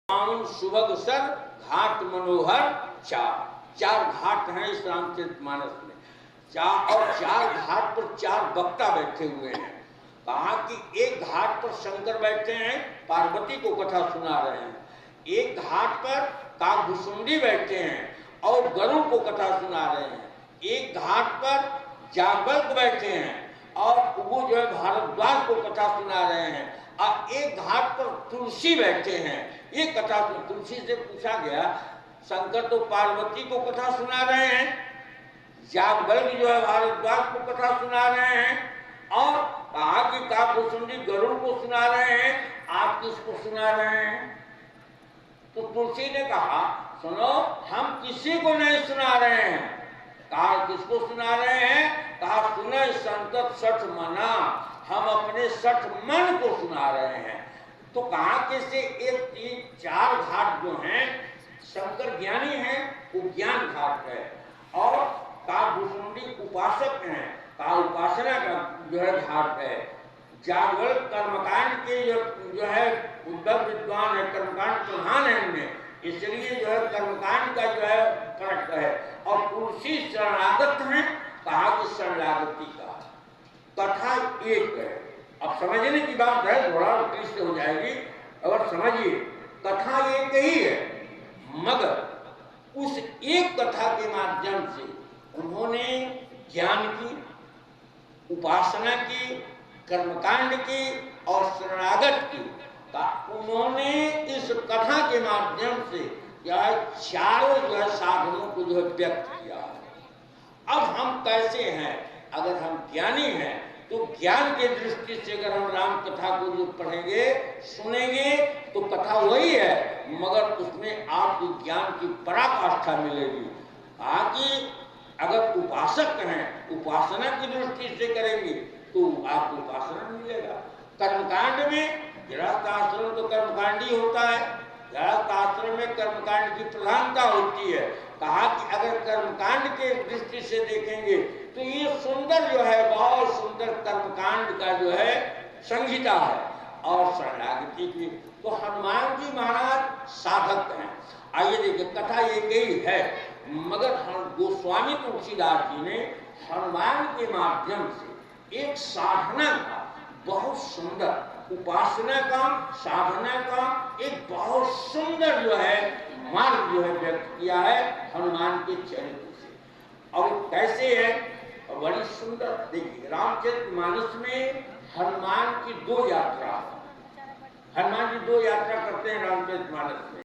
पावन सुभग सर घाट मनोहर चार घाट हैं इस रामचरितमानस में। चार घाट पर चार वक्ता बैठे हुए हैं। कहा कि एक घाट पर शंकर बैठे हैं, पार्वती को कथा सुना रहे हैं। एक घाट पर काकभुसुंडी बैठे हैं और गरुड़ को कथा सुना रहे हैं। एक घाट पर जागवल्क बैठे हैं और वो जो है भारद्वाज को कथा सुना रहे हैं। और एक घाट पर तुलसी बैठे हैं। ये कथा तुलसी से पूछा गया, शंकर तो पार्वती को कथा सुना रहे हैं, जागवल्क जो है भारद्वाज को कथा सुना रहे हैं और कहा कि काकभुसुंडी गरुड़ को सुना रहे हैं, आप किसको सुना रहे हैं? तो तुलसी ने कहा, सुनो, हम किसी को नहीं सुना रहे हैं। कहा किसको सुना रहे हैं? कहा सुने संतत सठ मना, हम अपने सठ मन को सुना रहे हैं। तो कहा कि से एक तीन चार घाट जो हैं, शंकर ज्ञानी हैं, वो ज्ञान घाट है और काकभुसुंडी उपासक हैं, का उपासना का जो है घाट है। जागवल्क कर्मकांड के जो है उद्धव विद्वान है, कर्मकांड प्रधान है उनमें, इसलिए जो है कर्मकांड का जो है फर्क है। और तुलसी शरणागत है, कहा कि शरणागति का कथा एक है। अब समझने की बात है, थोड़ा क्लिष्ट हो जाएगी और समझिए, कथा एक ही है, मगर उस एक कथा के माध्यम से उन्होंने ज्ञान की, उपासना की, कर्मकांड की और शरणागत की। उन्होंने इस कथा के माध्यम से चारों जो है साधनों को जो है व्यक्त किया। अब हम कैसे हैं? अगर हम ज्ञानी हैं तो ज्ञान के दृष्टि से अगर हम राम कथा को जो पढ़ेंगे सुनेंगे तो कथा वही है, मगर उसमें आपको ज्ञान की पराकाष्ठा मिलेगी। आगे अगर उपासक हैं, उपासना की दृष्टि से करेंगे तो आपको उपासना मिलेगा। कर्मकांड में गृहस्थ आश्रम तो कर्मकांडी होता है, गृहस्थ आश्रम में कर्मकांड की प्रधानता होती है। कहा कि अगर कर्मकांड के दृष्टि से देखेंगे तो ये सुंदर जो है, बहुत सुंदर कर्मकांड का जो है संहिता है। और शरणागति की तो हनुमान जी महाराज साधक हैं। आइए देखिए, कथा एक ही है, मगर गोस्वामी तुलसीदास जी ने हनुमान के माध्यम से एक साधना का बहुत सुंदर, उपासना का, साधना का एक बहुत सुंदर जो है मार्ग जो है व्यक्त किया है हनुमान के चरित्र से। और कैसे है? बड़ी सुंदर। देखिए, रामचरितमानस में हनुमान की दो यात्रा, हनुमान जी दो यात्रा करते हैं रामचरितमानस में।